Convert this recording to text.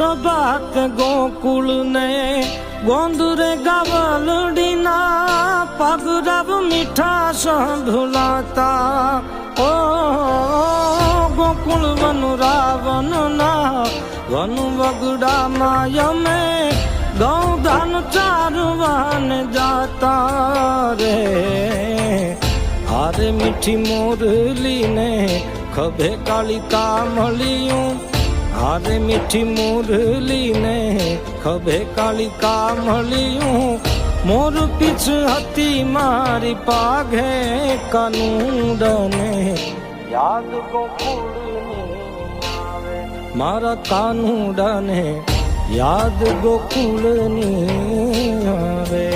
પ્રભાત ગોકુળ ને ગોંદરે ગાવલડીના પગરવ મીઠા સંભળાતા ઓ Gokul one રાવણના one વગડામાં યમે ગૌધાન ચારવાન જાતા રે હારે મીઠી મોરલી ને ખભે કાળી કામળિયું હારે મીઠી મોરલી ને ખભે કાળી કામળિયું મોર પીછ હતી મારી પાઘે કાનુડને યાદ ગોકુળની આવે મારા કાનુડાને યાદ ગોકુળની આવે।